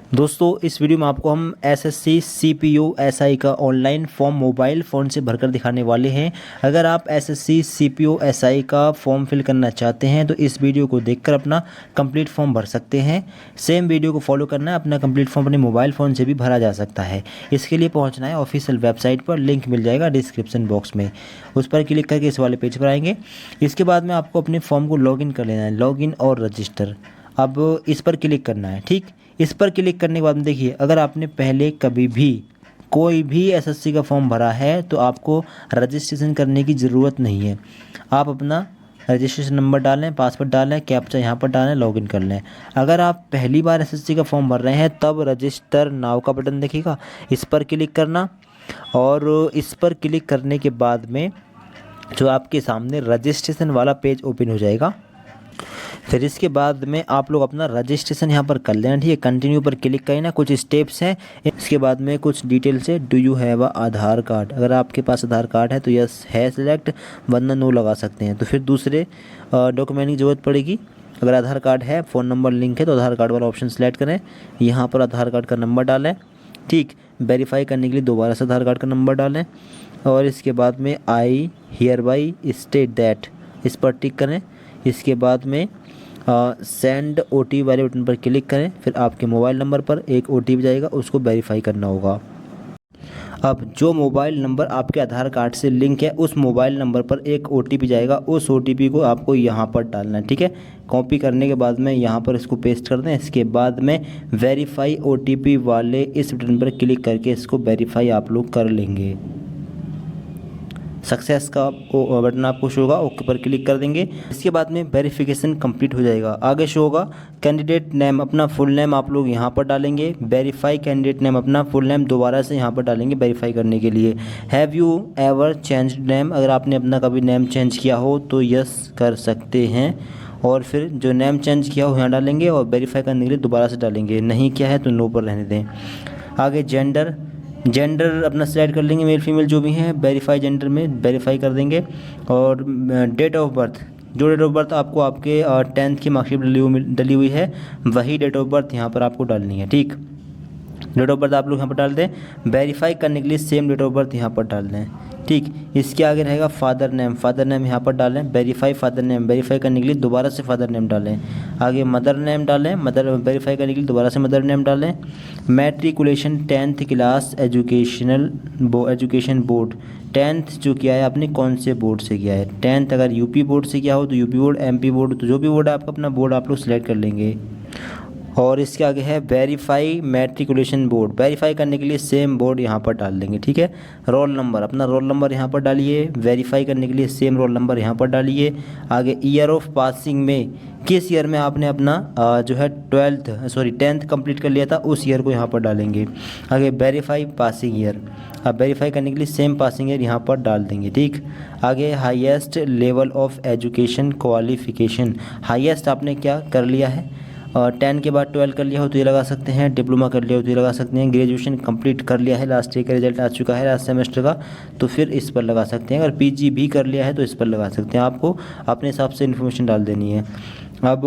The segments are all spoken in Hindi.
दोस्तों इस वीडियो में आपको हम एसएससी सीपीयू एसआई का ऑनलाइन फॉर्म मोबाइल फ़ोन से भरकर दिखाने वाले हैं। अगर आप एसएससी सीपीयू एसआई का फॉर्म फिल करना चाहते हैं तो इस वीडियो को देखकर अपना कंप्लीट फॉर्म भर सकते हैं। सेम वीडियो को फॉलो करना है, अपना कंप्लीट फॉर्म अपने मोबाइल फ़ोन से भी भरा जा सकता है। इसके लिए पहुँचना है ऑफिशियल वेबसाइट पर, लिंक मिल जाएगा डिस्क्रिप्शन बॉक्स में। उस पर क्लिक करके इस वाले पेज पर आएंगे। इसके बाद में आपको अपने फॉर्म को लॉगिन कर लेना है, लॉगिन और रजिस्टर। अब इस पर क्लिक करना है। ठीक, इस पर क्लिक करने के बाद में देखिए, अगर आपने पहले कभी भी कोई भी एसएससी का फॉर्म भरा है तो आपको रजिस्ट्रेशन करने की ज़रूरत नहीं है। आप अपना रजिस्ट्रेशन नंबर डालें, पासवर्ड डालें, कैप्चा यहाँ पर डालें, लॉगिन कर लें। अगर आप पहली बार एसएससी का फॉर्म भर रहे हैं तब रजिस्टर नाउ का बटन दिखेगा, इस पर क्लिक करना। और इस पर क्लिक करने के बाद में जो आपके सामने रजिस्ट्रेशन वाला पेज ओपन हो जाएगा। फिर इसके बाद में आप लोग अपना रजिस्ट्रेशन यहाँ पर कर लेना। ठीक है, कंटिन्यू पर क्लिक करना। कुछ स्टेप्स हैं, इसके बाद में कुछ डिटेल्स है। Do you have a Aadhaar card? अगर आपके पास आधार कार्ड है तो यस है सिलेक्ट, वरना नो लगा सकते हैं। तो फिर दूसरे डॉक्यूमेंट की ज़रूरत पड़ेगी। अगर आधार कार्ड है, फ़ोन नंबर लिंक है तो आधार कार्ड वाला ऑप्शन सेलेक्ट करें। यहाँ पर आधार कार्ड का नंबर डालें। ठीक, वेरीफाई करने के लिए दोबारा से आधार कार्ड का नंबर डालें। और इसके बाद में I hear by state that, इस पर टिक करें। इसके बाद में सेंड ओटीपी वाले बटन पर क्लिक करें। फिर आपके मोबाइल नंबर पर एक ओटीपी जाएगा, उसको वेरीफाई करना होगा। अब जो मोबाइल नंबर आपके आधार कार्ड से लिंक है उस मोबाइल नंबर पर एक ओटीपी जाएगा, उस ओटीपी को आपको यहाँ पर डालना है। ठीक है, कॉपी करने के बाद में यहाँ पर इसको पेस्ट कर दें। इसके बाद में वेरीफाई ओटीपी वाले इस बटन पर क्लिक करके इसको वेरीफाई आप लोग कर लेंगे। सक्सेस का बटन आपको शो होगा, ओके पर क्लिक कर देंगे। इसके बाद में वेरिफिकेशन कंप्लीट हो जाएगा। आगे शो होगा कैंडिडेट नेम, अपना फुल नेम आप लोग यहाँ पर डालेंगे। वेरीफाई कैंडिडेट नेम, अपना फुल नेम दोबारा से यहाँ पर डालेंगे वेरीफाई करने के लिए। Have you ever changed name? अगर आपने अपना कभी नेम चेंज किया हो तो यस कर सकते हैं। और फिर जो नेम चेंज किया हो यहाँ डालेंगे और वेरीफाई करने के लिए दोबारा से डालेंगे। नहीं किया है तो नो पर रहने दें। आगे जेंडर अपना सेलेक्ट कर लेंगे, मेल फीमेल जो भी हैं। वेरीफाई जेंडर में वेरीफाई कर देंगे। और डेट ऑफ बर्थ, जो डेट ऑफ बर्थ आपको आपके 10th की मार्कशीट डली हुई है वही डेट ऑफ बर्थ यहाँ पर आपको डालनी है। ठीक, डेट ऑफ बर्थ आप लोग यहाँ पर डाल दें। वेरीफाई करने के लिए सेम डेट ऑफ बर्थ यहाँ पर डाल दें। ठीक, इसके आगे रहेगा फादर नेम यहाँ पर डालें। वेरीफाई फादर नेम, वेरीफाई करने के लिए दोबारा से फादर नेम डालें। आगे मदर नेम डालें, मदर वेरीफाई करने के लिए दोबारा से मदर नेम डालें। Matriculation 10th class education board, 10th जो किया है आपने कौन से बोर्ड से किया है? 10th अगर यूपी बोर्ड से किया हो तो यूपी बोर्ड, एमपी बोर्ड तो जो भी बोर्ड है आपका अपना बोर्ड आप लोग सेलेक्ट कर लेंगे। और इसके आगे है वेरीफाई मैट्रिकुलेशन बोर्ड, वेरीफाई करने के लिए सेम बोर्ड यहाँ पर डाल देंगे। ठीक है, रोल नंबर, अपना रोल नंबर यहाँ पर डालिए। वेरीफाई करने के लिए सेम रोल नंबर यहाँ पर डालिए। आगे ईयर ऑफ पासिंग में किस ईयर में आपने अपना जो है 10th कंप्लीट कर लिया था उस ईयर को यहाँ पर डालेंगे। आगे वेरीफाई पासिंग ईयर, अब वेरीफाई करने के लिए सेम पासिंग ईयर यहाँ पर डाल देंगे। ठीक, आगे highest level of education qualification, highest आपने क्या कर लिया है? 10 के बाद 12 कर लिया हो तो ये लगा सकते हैं। डिप्लोमा कर लिया हो तो ये लगा सकते हैं। ग्रेजुएशन कंप्लीट कर लिया है, लास्ट ईयर का रिजल्ट आ चुका है लास्ट सेमेस्टर का, तो फिर इस पर लगा सकते हैं। अगर पीजी भी कर लिया है तो इस पर लगा सकते हैं। आपको अपने हिसाब से इन्फॉर्मेशन डाल देनी है। अब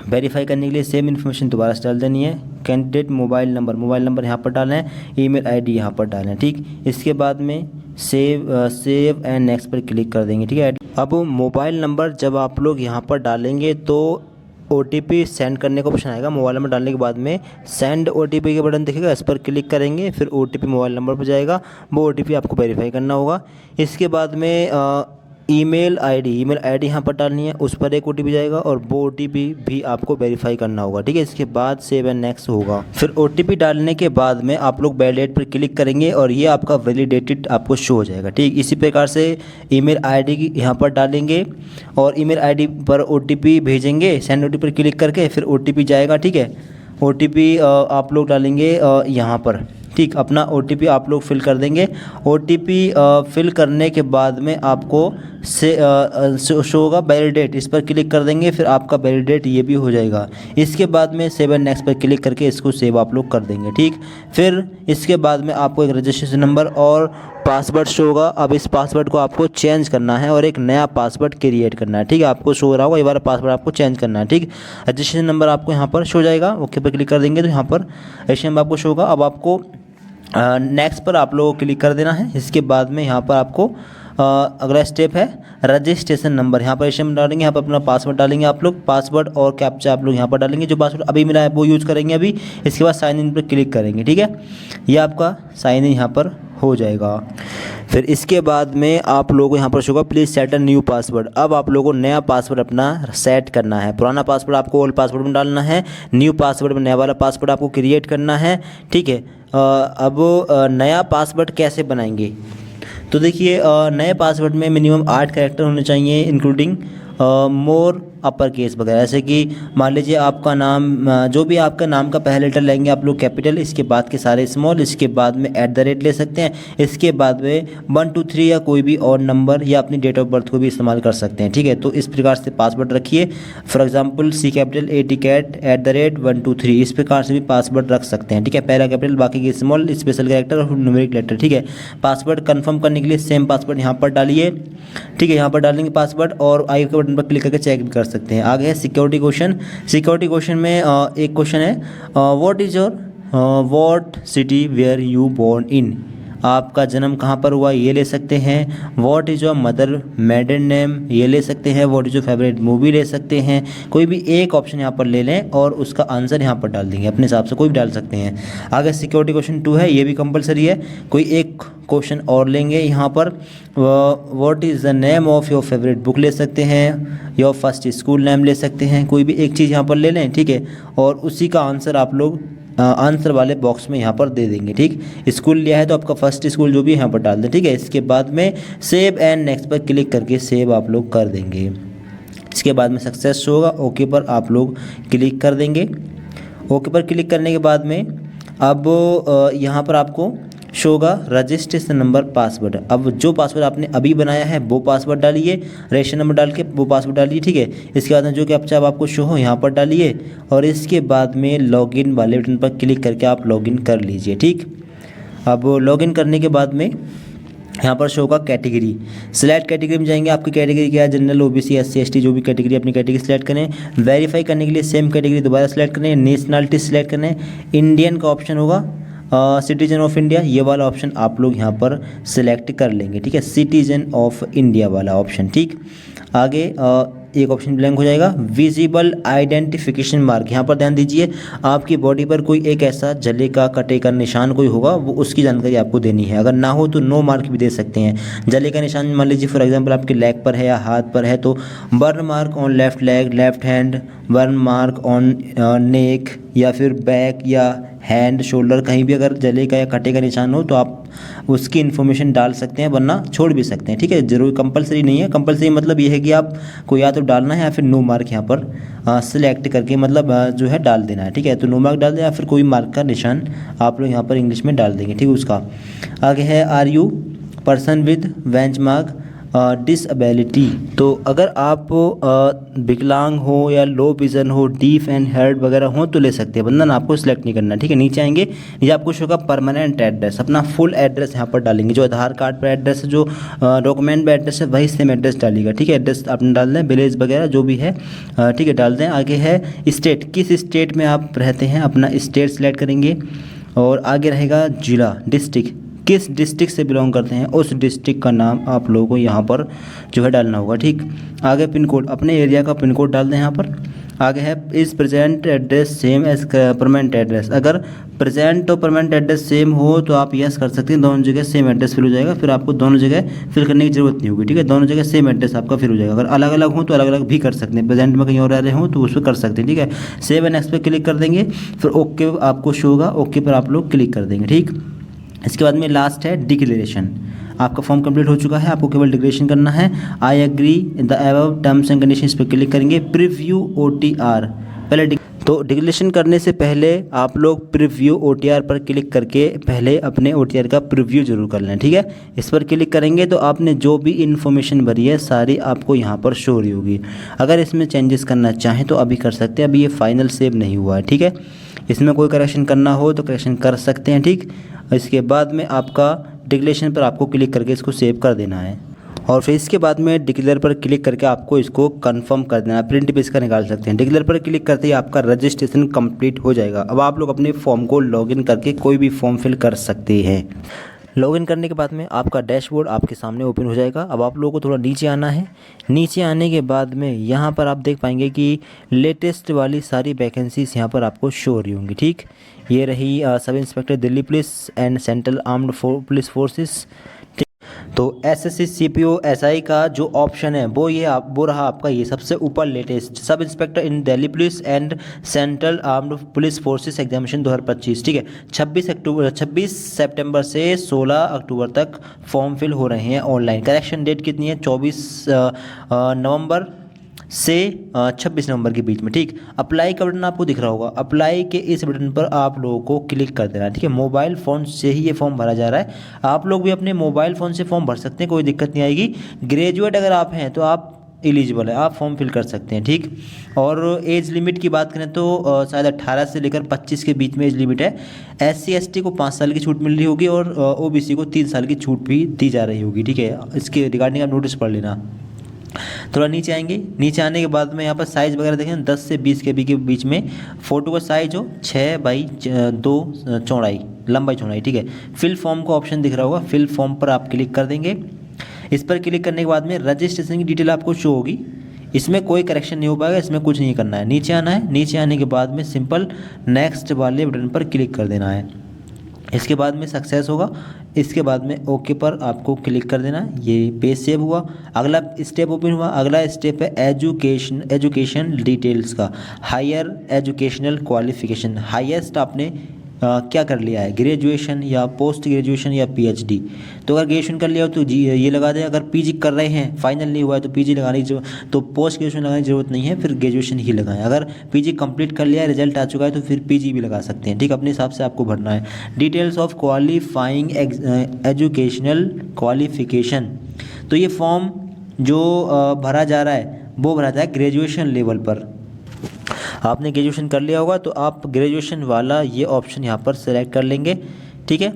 वेरीफाई करने के लिए सेम इन्फॉर्मेशन दोबारा से डाल देनी है। कैंडिडेट मोबाइल नंबर यहाँ पर डालें, ईमेल आईडी यहाँ पर डालें। ठीक, इसके बाद में सेव एंड नेक्स्ट पर क्लिक कर देंगे। ठीक है, अब मोबाइल नंबर जब आप लोग यहाँ पर डालेंगे तो ओटीपी सेंड करने का ऑप्शन आएगा। मोबाइल नंबर डालने के बाद में सेंड ओटीपी के बटन दिखेगा, इस पर क्लिक करेंगे। फिर ओटीपी मोबाइल नंबर पर जाएगा, वो ओटीपी आपको वेरीफाई करना होगा। इसके बाद में ईमेल आईडी यहाँ पर डालनी है, उस पर एक ओटीपी जाएगा और वो ओटीपी भी आपको वेरीफाई करना होगा। ठीक है, इसके बाद सेव एंड नेक्स्ट होगा। फिर ओटीपी डालने के बाद में आप लोग वैलिडेट पर क्लिक करेंगे और ये आपका वैलिडेटेड आपको शो हो जाएगा। ठीक, इसी प्रकार से ईमेल आईडी यहाँ पर डालेंगे और ईमेल आईडी पर ओटीपी भेजेंगे। सेंड ओटीपी पर क्लिक करके फिर ओटीपी जाएगा। ठीक है, ओटीपी आप लोग डालेंगे यहाँ पर। ठीक, अपना ओटीपी आप लोग फिल कर देंगे। ओटीपी फिल करने के बाद में आपको शो होगा वैलिडेट, इस पर क्लिक कर देंगे। फिर आपका वैलिडेट ये भी हो जाएगा। इसके बाद में सेव एंड नेक्स्ट पर क्लिक करके इसको सेव आप लोग कर देंगे। ठीक, फिर इसके बाद में आपको एक रजिस्ट्रेशन नंबर और पासवर्ड शो होगा। अब इस पासवर्ड को आपको चेंज करना है और एक नया पासवर्ड क्रिएट करना है, ठीक है। आपको शो हो रहा होगा, ये वाला पासवर्ड आपको चेंज करना है, ठीक। रजिस्ट्रेशन नंबर आपको यहाँ पर शो हो जाएगा, ओके पर क्लिक कर देंगे तो यहाँ पर रजिस्ट्रेशन नंबर आपको शो होगा। अब आपको नेक्स्ट पर आप लोगों को क्लिक कर देना है। इसके बाद में यहाँ पर आपको अगला स्टेप है रजिस्ट्रेशन नंबर। यहाँ पर रजिस्ट्रेशन डालेंगे, यहाँ पर अपना पासवर्ड डालेंगे आप लोग, पासवर्ड और कैप्चा आप लोग यहाँ पर डालेंगे। जो पासवर्ड अभी मिला है वो यूज़ करेंगे अभी। इसके बाद साइन इन पर क्लिक करेंगे, ठीक है। ये आपका साइन इन यहाँ पर हो जाएगा। फिर इसके बाद में आप लोगों को यहाँ पर शो होगा please set a new password. अब आप लोगों को नया पासवर्ड अपना सेट करना है। पुराना पासवर्ड आपको ओल्ड पासवर्ड में डालना है, न्यू पासवर्ड में नया वाला पासवर्ड आपको क्रिएट करना है, ठीक है। अब नया पासवर्ड कैसे बनाएंगे, तो देखिए नए पासवर्ड में मिनिमम 8 कैरेक्टर होने चाहिए, इंक्लूडिंग मोर अपर केस वगैरह। जैसे कि मान लीजिए आपका नाम, जो भी आपका नाम का पहला लेटर लेंगे आप लोग कैपिटल, इसके बाद के सारे स्मॉल, इसके बाद में @ ले सकते हैं, इसके बाद में 1 2 3 या कोई भी और नंबर या अपनी डेट ऑफ बर्थ को भी इस्तेमाल कर सकते हैं, ठीक है। तो इस प्रकार से पासवर्ड रखिए। फॉर एग्जांपल CAPITAL @123 इस प्रकार से भी पासवर्ड रख सकते हैं, ठीक है। पहला कैपिटल, बाकी के स्मॉल, स्पेशल कैरेक्टर और न्यूमेरिक लेटर, ठीक है। पासवर्ड कन्फर्म करने के लिए सेम पासवर्ड यहाँ पर डालिए, ठीक है। यहाँ पर डालेंगे पासवर्ड और आई के बटन पर क्लिक करके चेक भी कर सकते हैं। आगे है सिक्योरिटी क्वेश्चन। सिक्योरिटी क्वेश्चन में एक क्वेश्चन है what is your what city where you born in. आपका जन्म कहाँ पर हुआ ये ले सकते हैं। What is your mother maiden name ये ले सकते हैं। What is your favourite movie ले सकते हैं। कोई भी एक ऑप्शन यहाँ पर ले लें और उसका आंसर यहाँ पर डाल देंगे, अपने हिसाब से कोई भी डाल सकते हैं। आगे सिक्योरिटी क्वेश्चन 2 है, ये भी कंपलसरी है। कोई एक क्वेश्चन और लेंगे यहाँ पर what is the name of your favourite book ले सकते हैं, योर फर्स्ट स्कूल नेम ले सकते हैं। कोई भी एक चीज़ यहाँ पर ले लें, ठीक है, और उसी का आंसर आप लोग आंसर वाले बॉक्स में यहाँ पर दे देंगे, ठीक। स्कूल लिया है तो आपका फर्स्ट स्कूल जो भी यहाँ पर डाल दें, ठीक है। इसके बाद में सेव एंड नेक्स्ट पर क्लिक करके सेव आप लोग कर देंगे। इसके बाद में सक्सेस होगा, ओके पर आप लोग क्लिक कर देंगे। ओके पर क्लिक करने के बाद में अब यहाँ पर आपको शो होगा रजिस्ट्रेशन नंबर पासवर्ड। अब जो पासवर्ड आपने अभी बनाया है वो पासवर्ड डालिए, रजिस्ट्रेशन नंबर डाल के वो पासवर्ड डालिए, ठीक है। इसके बाद में जो कैप्चा आपको शो हो यहाँ पर डालिए और इसके बाद में लॉगिन वाले बटन पर क्लिक करके आप लॉगिन कर लीजिए, ठीक। अब लॉगिन करने के बाद में यहाँ पर शो होगा कैटेगरी। सिलेक्ट कैटेगरी में जाएंगे, आपकी कैटेगरी क्या है, जनरल, OBC, SC ST, जो भी कैटेगरी, अपनी कैटेगरी सिलेक्ट करें। वेरीफाई करने के लिए सेम कैटेगरी दोबारा सिलेक्ट करें। नेशनलिटी सिलेक्ट करें, इंडियन का ऑप्शन होगा, सिटीजन ऑफ इंडिया ये वाला ऑप्शन आप लोग यहाँ पर सिलेक्ट कर लेंगे, ठीक है। सिटीजन ऑफ इंडिया वाला ऑप्शन, ठीक। आगे एक ऑप्शन ब्लैंक हो जाएगा। विजिबल आइडेंटिफिकेशन मार्क, यहाँ पर ध्यान दीजिए, आपकी बॉडी पर कोई एक ऐसा जले का कटे का निशान कोई होगा, वो उसकी जानकारी आपको देनी है। अगर ना हो तो नो मार्क भी दे सकते हैं। जले का निशान मान लीजिए फॉर एग्जांपल आपके लेग पर है या हाथ पर है तो burn mark on left leg, left hand, burn mark on नेक, या फिर बैक या हैंड, शोल्डर, कहीं भी अगर जले का या कटे का निशान हो तो आप उसकी इन्फॉर्मेशन डाल सकते हैं, वरना छोड़ भी सकते हैं, ठीक है। जरूर कंपलसरी नहीं है। कंपलसरी मतलब ये है कि आप को या तो डालना है या फिर नो मार्क यहाँ पर सिलेक्ट करके मतलब जो है डाल देना है, ठीक है। तो नो मार्क डाल दें या फिर कोई मार्क का निशान आप लोग यहाँ पर इंग्लिश में डाल देंगे, ठीक है। उसका आगे है are you person with benchmark disability. तो अगर आप विकलांग हो या लो विज़न हो, डीफ एंड हेयर्ड वगैरह हो तो ले सकते हैं, वरना आपको सिलेक्ट नहीं करना, ठीक है। नीचे आएंगे, ये आपको शो होगा परमानेंट एड्रेस, अपना फुल एड्रेस यहाँ पर डालेंगे। जो आधार कार्ड पर एड्रेस है, जो डॉक्यूमेंट पर एड्रेस है, वही सेम एड्रेस डालिएगा, ठीक है। एड्रेस आपने डाल दें, विलेज वगैरह जो भी है, ठीक है, डाल दें। आगे है स्टेट, किस स्टेट में आप रहते हैं अपना स्टेट सेलेक्ट करेंगे। और आगे रहेगा जिला, डिस्ट्रिक्ट, किस डिस्ट्रिक्ट से बिलोंग करते हैं उस डिस्ट्रिक्ट का नाम आप लोगों को यहाँ पर जो है डालना होगा, ठीक। आगे पिन कोड, अपने एरिया का पिन कोड डाल दें यहाँ पर। आगे है is present address same as permanent address. अगर प्रेजेंट और परमानेंट एड्रेस सेम हो तो आप यस कर सकते हैं, दोनों जगह सेम एड्रेस फिल हो जाएगा, फिर आपको दोनों जगह फिल करने की ज़रूरत नहीं होगी, ठीक है। दोनों जगह सेम एड्रेस आपका फिल हो जाएगा। अगर अलग अलग हो तो अलग अलग भी कर सकते हैं, प्रेजेंट में कहीं और रह रहे हो तो उस पर कर सकते हैं, ठीक है। सेव एंड नेक्स्ट पे क्लिक कर देंगे, फिर ओके आपको शो होगा, ओके पर आप लोग क्लिक कर देंगे, ठीक। इसके बाद में लास्ट है डिक्लेरेशन। आपका फॉर्म कंप्लीट हो चुका है, आपको केवल डिक्लेरेशन करना है। I agree the above terms and conditions पे क्लिक करेंगे। प्रीव्यू OTR, पहले तो डिक्लेरेशन करने से पहले आप लोग प्रीव्यू OTR पर क्लिक करके पहले अपने OTR का प्रीव्यू जरूर कर लें, ठीक है। इस पर क्लिक करेंगे तो आपने जो भी इन्फॉर्मेशन भरी है सारी आपको यहाँ पर शो हो रही होगी। अगर इसमें चेंजेस करना चाहें तो अभी कर सकते हैं, अभी ये फाइनल सेव नहीं हुआ है, ठीक है। इसमें कोई करेक्शन करना हो तो करेक्शन कर सकते हैं, ठीक। इसके बाद में आपका डिक्लेरेशन पर आपको क्लिक करके इसको सेव कर देना है और फिर इसके बाद में डिक्लेयर पर क्लिक करके आपको इसको कंफर्म कर देना है। प्रिंट भी इसका निकाल सकते हैं। डिक्लेयर पर क्लिक करते ही आपका रजिस्ट्रेशन कंप्लीट हो जाएगा। अब आप लोग अपने फॉर्म को लॉगिन करके कोई भी फॉर्म फिल कर सकते हैं। लॉगिन करने के बाद में आपका डैशबोर्ड आपके सामने ओपन हो जाएगा। अब आप लोगों को थोड़ा नीचे आना है। नीचे आने के बाद में यहाँ पर आप देख पाएंगे कि लेटेस्ट वाली सारी वैकेंसीज यहाँ पर आपको शो हो रही होंगी। ठीक, ये रही sub inspector Delhi police and central armed police forces. तो एसएससी सीपीओ एसआई का जो ऑप्शन है वो रहा आपका ये सबसे ऊपर latest sub inspector in Delhi police and central armed police forces examination 2025। ठीक है, 26 सितंबर से 16 अक्टूबर तक फॉर्म फिल हो रहे हैं ऑनलाइन। करेक्शन डेट कितनी है? 24 नवंबर से 26 नवंबर के बीच में। ठीक, अप्लाई का बटन आपको दिख रहा होगा। अप्लाई के इस बटन पर आप लोगों को क्लिक कर देना है। ठीक है, मोबाइल फ़ोन से ही ये फॉर्म भरा जा रहा है। आप लोग भी अपने मोबाइल फ़ोन से फॉर्म भर सकते हैं, कोई दिक्कत नहीं आएगी। ग्रेजुएट अगर आप हैं तो आप एलिजिबल है, आप फॉर्म फिल कर सकते हैं। ठीक, और एज लिमिट की बात करें तो शायद 18 से लेकर 25 के बीच में एज लिमिट है। SC ST को 5 साल की छूट मिल रही होगी और OBC को 3 साल की छूट भी दी जा रही होगी। ठीक है, इसके रिगार्डिंग आप नोटिस पढ़ लेना। थोड़ा नीचे आएंगे। नीचे आने के बाद में यहाँ पर साइज़ वगैरह देखें 10 से 20 KB के बीच में फ़ोटो का साइज हो 6 बाई 2 चौड़ाई, लंबाई चौड़ाई। ठीक है, फिल फॉर्म का ऑप्शन दिख रहा होगा। फिल फॉर्म पर आप क्लिक कर देंगे। इस पर क्लिक करने के बाद में रजिस्ट्रेशन की डिटेल आपको शो होगी। इसमें कोई करेक्शन नहीं हो पाएगा, इसमें कुछ नहीं करना है। नीचे आना है। नीचे आने के बाद में सिंपल नेक्स्ट वाले बटन पर क्लिक कर देना है। इसके बाद में सक्सेस होगा। इसके बाद में ओके पर आपको क्लिक कर देना है। ये पेज सेव हुआ। अगला स्टेप ओपन हुआ। अगला स्टेप है एजुकेशन डिटेल्स का। हायर एजुकेशनल क्वालिफिकेशन, हाईएस्ट आपने क्या कर लिया है, ग्रेजुएशन या पोस्ट ग्रेजुएशन या PhD। तो अगर ग्रेजुएशन कर लिया हो तो जी ये लगा दें। अगर PG कर रहे हैं, फाइनल नहीं हुआ है तो PG लगाने की तो पोस्ट ग्रेजुएशन लगाने की ज़रूरत नहीं है, फिर ग्रेजुएशन ही लगाएं। अगर PG कंप्लीट कर लिया है, रिजल्ट आ चुका है तो फिर PG भी लगा सकते हैं। ठीक, अपने हिसाब से आपको भरना है। Details of qualifying educational qualification, तो ये फॉर्म जो भरा जा रहा है वो भरा जाए ग्रेजुएशन लेवल पर। आपने ग्रेजुएशन कर लिया होगा तो आप ग्रेजुएशन वाला ये ऑप्शन यहाँ पर सेलेक्ट कर लेंगे। ठीक है,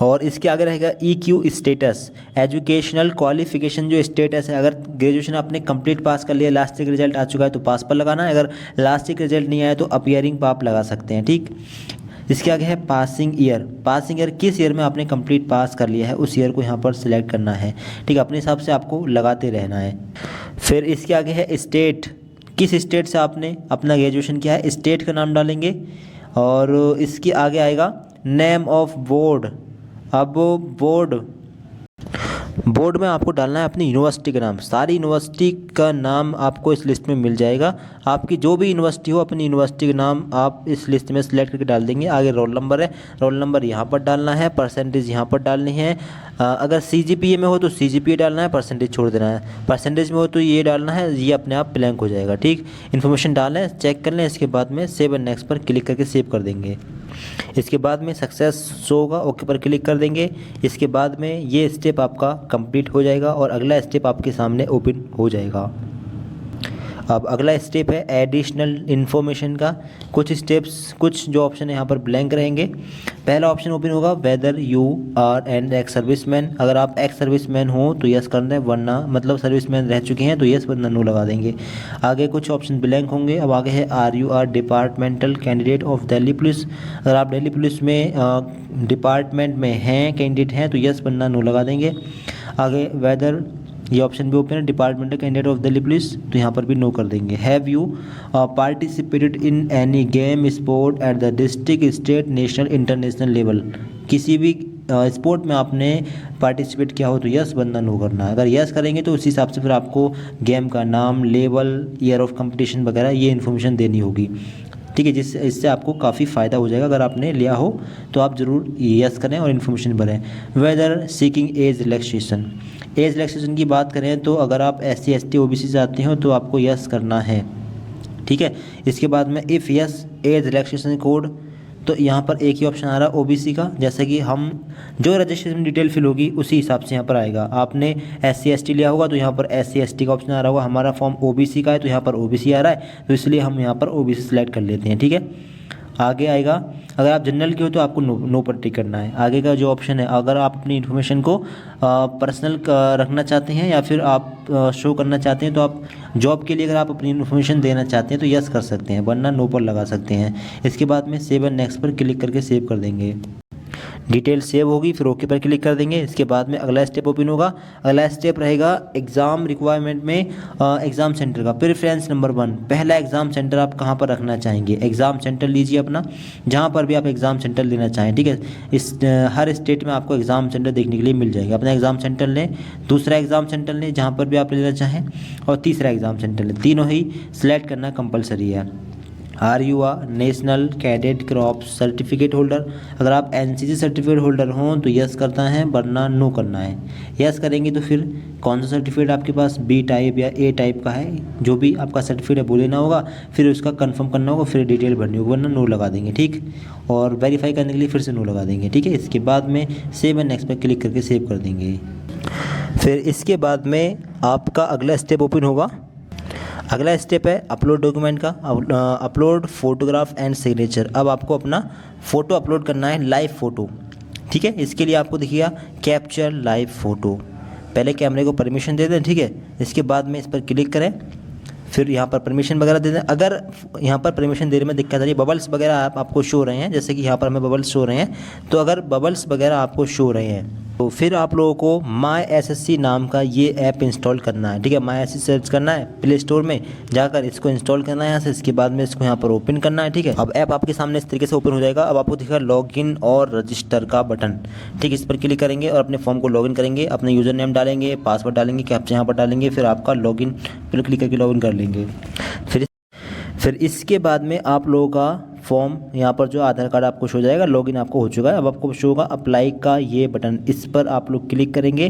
और इसके आगे रहेगा EQ स्टेटस, एजुकेशनल क्वालिफिकेशन जो स्टेटस है। अगर ग्रेजुएशन आपने कंप्लीट पास कर लिया, लास्ट ईयर का रिजल्ट आ चुका है तो पास पर लगाना है। अगर लास्ट ईयर का रिजल्ट नहीं आया तो अपीयरिंग पर आप लगा सकते हैं। ठीक, इसके आगे है पासिंग ईयर। पासिंग ईयर किस ईयर में आपने कंप्लीट पास कर लिया है उस ईयर को यहाँ पर सिलेक्ट करना है। ठीक, अपने हिसाब से आपको लगाते रहना है। फिर इसके आगे है स्टेट, किस स्टेट से आपने अपना ग्रेजुएशन किया है, स्टेट का नाम डालेंगे। और इसके आगे आएगा नेम ऑफ बोर्ड। अब बोर्ड में आपको डालना है अपनी यूनिवर्सिटी का नाम। सारी यूनिवर्सिटी का नाम आपको इस लिस्ट में मिल जाएगा। आपकी जो भी यूनिवर्सिटी हो अपनी यूनिवर्सिटी का नाम आप इस लिस्ट में सेलेक्ट करके डाल देंगे। आगे रोल नंबर है, रोल नंबर यहाँ पर डालना है, परसेंटेज यहाँ पर डालनी है। अगर CGPA में हो तो CGPA डालना है, परसेंटेज छोड़ देना है। परसेंटेज में हो तो ये डालना है, ये अपने आप ब्लैंक हो जाएगा। ठीक, इन्फॉर्मेशन डालें, चेक कर लें। इसके बाद में सेव एंड नेक्स्ट पर क्लिक करके सेव कर देंगे। इसके बाद में सक्सेस शो होगा, ओके पर क्लिक कर देंगे। इसके बाद में ये स्टेप आपका कंप्लीट हो जाएगा और अगला स्टेप आपके सामने ओपन हो जाएगा। अब अगला स्टेप है एडिशनल इन्फॉर्मेशन का। कुछ स्टेप्स, कुछ जो ऑप्शन है यहाँ पर ब्लैंक रहेंगे। पहला ऑप्शन ओपन होगा whether you are an ex serviceman. अगर आप एक्स सर्विसमैन हो तो यस करना है, वरना मतलब सर्विसमैन रह चुके हैं तो यस वरना नो लगा देंगे। आगे कुछ ऑप्शन ब्लैंक होंगे। अब आगे है are you are departmental candidate of Delhi police. अगर आप दिल्ली पुलिस में डिपार्टमेंट में हैं, कैंडिडेट हैं तो यस वरना नो लगा देंगे। आगे वेदर, ये ऑप्शन भी ओपन है, departmental candidate of Delhi police, तो यहाँ पर भी नो कर देंगे। Have you participated in any game sport at the district state national international level. किसी भी स्पोर्ट में आपने पार्टिसिपेट किया हो तो यस वरना नो करना है। अगर यस करेंगे तो उसी हिसाब से फिर आपको गेम का नाम, लेवल, ईयर ऑफ कंपटीशन वगैरह ये इन्फॉर्मेशन देनी होगी। ठीक है, जिससे इससे आपको काफ़ी फ़ायदा हो जाएगा। अगर आपने लिया हो तो आप ज़रूर यस करें और इन्फॉर्मेशन भरें। Whether seeking age relaxation, age relaxation की बात करें तो अगर आप SC ST OBC से आते हो तो आपको यस करना है। ठीक है, इसके बाद में if yes age relaxation code, तो यहाँ पर एक ही ऑप्शन आ रहा है OBC का। जैसे कि हम जो रजिस्ट्रेशन डिटेल फिल होगी उसी हिसाब से यहाँ पर आएगा। आपने SC ST लिया होगा तो यहाँ पर SC ST का ऑप्शन आ रहा होगा। हमारा फॉर्म OBC का है तो यहाँ पर OBC आ रहा है, तो इसलिए हम यहाँ पर OBC सेलेक्ट कर लेते हैं। ठीक है, आगे आएगा, अगर आप जनरल के हो तो आपको नो पर टिक करना है। आगे का जो ऑप्शन है, अगर आप अपनी इन्फॉर्मेशन को पर्सनल रखना चाहते हैं या फिर आप शो करना चाहते हैं, तो आप जॉब के लिए अगर आप अपनी इन्फॉर्मेशन देना चाहते हैं तो यस कर सकते हैं, वरना नो पर लगा सकते हैं। इसके बाद में सेव एंड नेक्स्ट पर क्लिक करके सेव कर देंगे। डिटेल सेव होगी, फिर ओके पर क्लिक कर देंगे। इसके बाद में अगला स्टेप ओपन होगा। अगला स्टेप रहेगा एग्ज़ाम रिक्वायरमेंट में एग्ज़ाम सेंटर का प्रेफरेंस नंबर 1, पहला एग्ज़ाम सेंटर आप कहाँ पर रखना चाहेंगे। एग्ज़ाम सेंटर लीजिए अपना, जहाँ पर भी आप एग्ज़ाम सेंटर लेना चाहें, ठीक है। इस हर स्टेट में आपको एग्ज़ाम सेंटर देखने के लिए मिल जाएगा। अपना एग्ज़ाम सेंटर लें, दूसरा एग्ज़ाम सेंटर लें जहाँ पर भी आप लेना चाहें, और तीसरा एग्ज़ाम सेंटर लें। तीनों ही सिलेक्ट करना कंपलसरी है। Are you a national cadet crop certificate holder, अगर आप एनसीसी सर्टिफिकेट होल्डर हों तो यस करना है, वरना नो करना है। यस करेंगे तो फिर कौन सा सर्टिफिकेट आपके पास बी टाइप या ए टाइप का है, जो भी आपका सर्टिफिकेट है वो लेना होगा, फिर उसका कंफर्म करना होगा, फिर डिटेल भरनी होगी, वरना नो लगा देंगे, ठीक। और वेरीफाई करने के लिए फिर से नो लगा देंगे, ठीक है। इसके बाद में सेव एंड नेक्स्ट पर क्लिक करके सेव कर देंगे। फिर इसके बाद में आपका अगला स्टेप ओपन होगा। अगला स्टेप है अपलोड डॉक्यूमेंट का, अपलोड फोटोग्राफ एंड सिग्नेचर। अब आपको अपना फ़ोटो अपलोड करना है, लाइव फ़ोटो, ठीक है। इसके लिए आपको देखिएगा कैप्चर लाइव फ़ोटो, पहले कैमरे को परमिशन दे दें, ठीक है। इसके बाद में इस पर क्लिक करें, फिर यहाँ पर परमिशन वगैरह दे दें। अगर यहाँ पर परमिशन देने में दिक्कत आ रही है, बबल्स वगैरह आपको शो रहे हैं, जैसे कि यहाँ पर हमें बबल्स शो रहे हैं, तो अगर बबल्स वगैरह आपको शो रहे हैं तो फिर आप लोगों को माई एसएससी नाम का ये ऐप इंस्टॉल करना है, ठीक है। माई एसएससी सर्च करना है प्ले स्टोर में जाकर, इसको इंस्टॉल करना है यहाँ से। इसके बाद में इसको यहाँ पर ओपन करना है, ठीक है। अब ऐप आपके सामने इस तरीके से ओपन हो जाएगा। अब आपको दिखेगा लॉगिन और रजिस्टर का बटन, ठीक। इस पर क्लिक करेंगे और अपने फॉर्म को लॉगिन करेंगे, अपने यूज़र नेम डालेंगे, पासवर्ड डालेंगे, कैप्चा यहाँ पर डालेंगे, फिर आपका लॉगिन पर क्लिक करके लॉगिन कर लेंगे। फिर इसके बाद में आप लोगों का फॉर्म यहाँ पर जो आधार कार्ड आपको शो हो जाएगा, लॉगिन आपको हो चुका है। अब आपको शो होगा अप्लाई का ये बटन, इस पर आप लोग क्लिक करेंगे।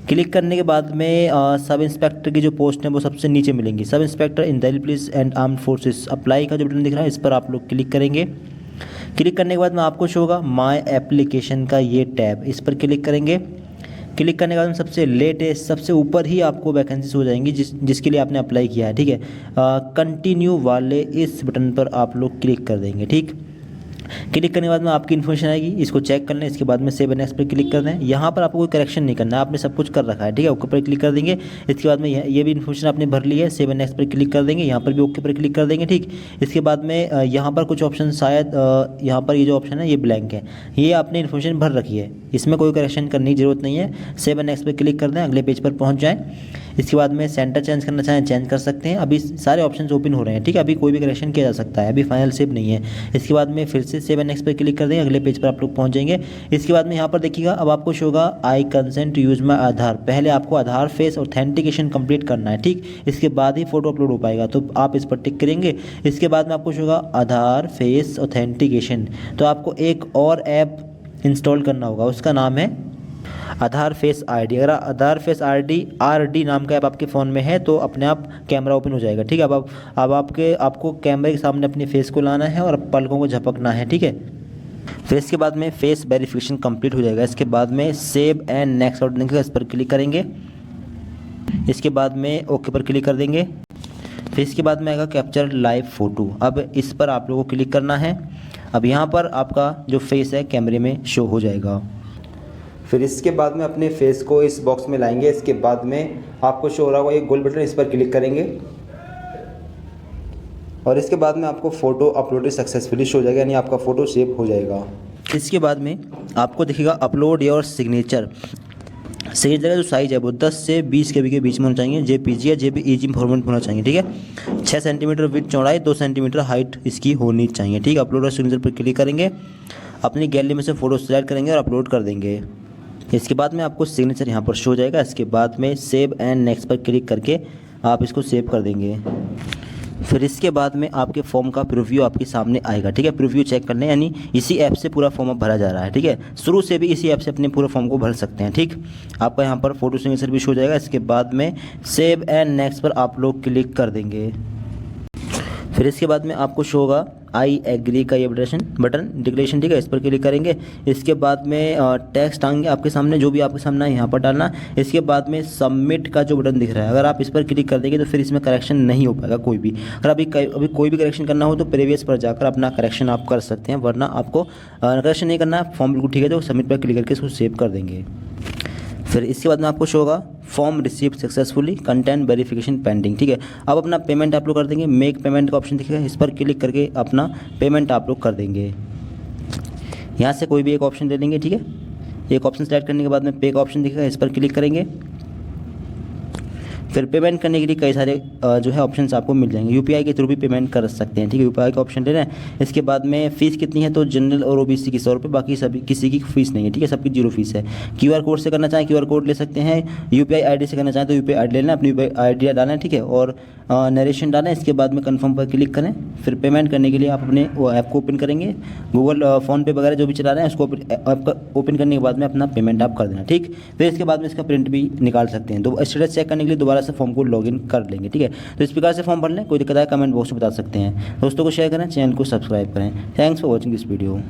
क्लिक करने के बाद में सब इंस्पेक्टर की जो पोस्ट है वो सबसे नीचे मिलेंगी, sub inspector in Delhi police and armed forces. Apply का जो बटन दिख रहा है इस पर आप लोग क्लिक करेंगे। क्लिक करने के बाद में आपको शो होगा माई एप्लीकेशन का ये टैब, इस पर क्लिक करेंगे। क्लिक करने के बाद में सबसे लेटेस्ट सबसे ऊपर ही आपको वैकेंसीज हो जाएंगी जिसके लिए आपने अप्लाई किया है, ठीक है। कंटिन्यू वाले इस बटन पर आप लोग क्लिक कर देंगे, ठीक। क्लिक करने के बाद में आपकी इन्फॉर्मेशन आएगी, इसको चेक कर लें। इसके बाद में सेव एंड नेक्स्ट पर क्लिक कर दें। यहाँ पर आपको कोई करेक्शन नहीं करना है, आपने सब कुछ कर रखा है, ठीक है। ओके पर क्लिक कर देंगे। इसके बाद में ये भी इन्फॉर्मेशन आपने भर ली है, सेव एंड नेक्स्ट पर क्लिक कर देंगे। यहाँ पर भी ओके पर क्लिक कर देंगे, ठीक। इसके बाद में यहाँ पर कुछ ऑप्शन शायद यहाँ पर ये जो ऑप्शन है ये ब्लैंक है, ये आपने इन्फॉर्मेशन भर रखी है, इसमें कोई करेक्शन करने की ज़रूरत नहीं है। सेव एंड नेक्स्ट पर क्लिक कर दें, अगले पेज पर पहुँच जाएँ। इसके बाद में सेंटर चेंज करना चाहें चेंज कर सकते हैं। अभी सारे ऑप्शन ओपन हो रहे हैं, ठीक है। अभी कोई भी करेक्शन किया जा सकता है, अभी फाइनल सेव नहीं है। इसके बाद में फिर से सेव एंड नेक्स्ट पर क्लिक कर दें, अगले पेज पर आप लोग पहुंच जाएंगे। इसके बाद में यहाँ पर देखिएगा, अब आपको शो होगा आई कंसेंट टू यूज़ माई आधार। पहले आपको आधार फेस ऑथेंटिकेशन कंप्लीट करना है, ठीक। इसके बाद ही फोटो अपलोड हो पाएगा, तो आप इस पर टिक करेंगे। इसके बाद में आपको शो होगा आधार फेस ऑथेंटिकेशन, तो आपको एक और ऐप इंस्टॉल करना होगा, उसका नाम है आधार फेस आरडी। अगर आधार फेस आरडी नाम का ऐप आपके फ़ोन में है तो अपने आप कैमरा ओपन हो जाएगा, ठीक है। अब आपको कैमरे के सामने अपने फेस को लाना है और पलकों को झपकना है, ठीक है। फिर इसके बाद में फेस वेरिफिकेशन कंप्लीट हो जाएगा। इसके बाद में सेव एंड नेक्स्ट बटन देंगे, इस पर क्लिक करेंगे। इसके बाद में ओके पर क्लिक कर देंगे। फिर इसके बाद में आएगा कैप्चर लाइव फ़ोटो, अब इस पर आप लोगों को क्लिक करना है। अब यहाँ पर आपका जो फेस है कैमरे में शो हो जाएगा। फिर इसके बाद में अपने फेस को इस बॉक्स में लाएंगे। इसके बाद में आपको शो हो रहा होगा ये गोल बटन, इस पर क्लिक करेंगे और इसके बाद में आपको फ़ोटो अपलोड सक्सेसफुली शो हो जाएगा, यानी आपका फ़ोटो सेव हो जाएगा। इसके बाद में आपको दिखेगा अपलोड योर सिग्नेचर। सिग्नेचर का जो साइज़ है वो 10 से 20 KB के बीच में होना चाहिए, JPG या JPEG फॉर्मेट होना चाहिए, ठीक है। 6 सेंटीमीटर विड्थ चौड़ाई, 2 सेंटीमीटर हाइट इसकी होनी चाहिए, ठीक है। अपलोड और सिग्नेचर पर क्लिक करेंगे, अपनी गैलरी में से फ़ोटो सेलेक्ट करेंगे और अपलोड कर देंगे। इसके बाद में आपको सिग्नेचर यहाँ पर शो हो जाएगा। इसके बाद में सेव एंड नेक्स्ट पर क्लिक करके आप इसको सेव कर देंगे। फिर इसके बाद में आपके फॉर्म का प्रीव्यू आपके सामने आएगा, ठीक है। प्रीव्यू चेक करने, यानी इसी ऐप से पूरा फॉर्म अब भरा जा रहा है, ठीक है। शुरू से भी इसी ऐप से अपने पूरे फॉर्म को भर सकते हैं, ठीक। आपका यहाँ पर फोटो सिग्नेचर भी शो हो जाएगा। इसके बाद में सेव एंड नेक्स्ट पर आप लोग क्लिक कर देंगे। फिर इसके बाद में आपको शो होगा आई एग्री का ये बटन डिक्लेरेशन, ठीक है, इस पर क्लिक करेंगे। इसके बाद में टेक्स्ट आएंगे आपके सामने, जो भी आपके सामने है यहाँ पर डालना। इसके बाद में सबमिट का जो बटन दिख रहा है, अगर आप इस पर क्लिक कर देंगे तो फिर इसमें करेक्शन नहीं हो पाएगा कोई भी। अगर अभी कोई भी करेक्शन करना हो तो प्रीवियस पर जाकर अपना करेक्शन आप कर सकते हैं, वरना आपको करेक्शन नहीं करना है। फॉर्म बिल्कुल ठीक है, तो सबमिट पर क्लिक करके इसको सेव कर देंगे। फिर इसके बाद में आपको शो होगा form receive successfully content verification pending, ठीक है। अब अपना पेमेंट आप लोग कर देंगे, मेक पेमेंट का ऑप्शन दिखेगा, इस पर क्लिक करके अपना पेमेंट आप लोग कर देंगे। यहाँ से कोई भी एक ऑप्शन दे देंगे, ठीक है। एक ऑप्शन सेलेक्ट करने के बाद में पे का ऑप्शन दिखेगा, इस पर क्लिक करेंगे। फिर पेमेंट करने के लिए कई सारे जो है ऑप्शंस आपको मिल जाएंगे। यूपीआई के थ्रू भी पेमेंट कर सकते हैं, ठीक है। यूपीआई का ऑप्शन ले रहे हैं। इसके बाद में फ़ीस कितनी है, तो जनरल और ओबीसी की 100 रुपये, बाकी सभी किसी की फीस नहीं है, ठीक है, सबकी 0 फीस है। क्यूआर कोड से करना चाहें क्यूआर कोड ले सकते हैं, यूपीआई आईडी से करना चाहें तो यूपीआई आईडी लेना, अपनी यूपीआई आईडी डालना है, ठीक है, और नरेशन डालें। इसके बाद में कन्फर्म पर क्लिक करें। फिर पेमेंट करने के लिए आप अपने वो ऐप को ओपन करेंगे, गूगल फ़ोनपे वगैरह जो भी चला रहे हैं उसको ऐप का ओपन करने के बाद में अपना पेमेंट आप कर देना, ठीक। फिर इसके बाद में इसका प्रिंट भी निकाल सकते हैं। तो स्टेटस चेक करने के लिए दोबारा से फॉर्म को लॉगिन कर लेंगे, ठीक है। तो इस प्रकार से फॉर्म भर लें, कोई दिक्कत आए कमेंट बॉक्स में बता सकते हैं। दोस्तों को शेयर करें, चैनल को सब्सक्राइब करें। Thanks for watching this video.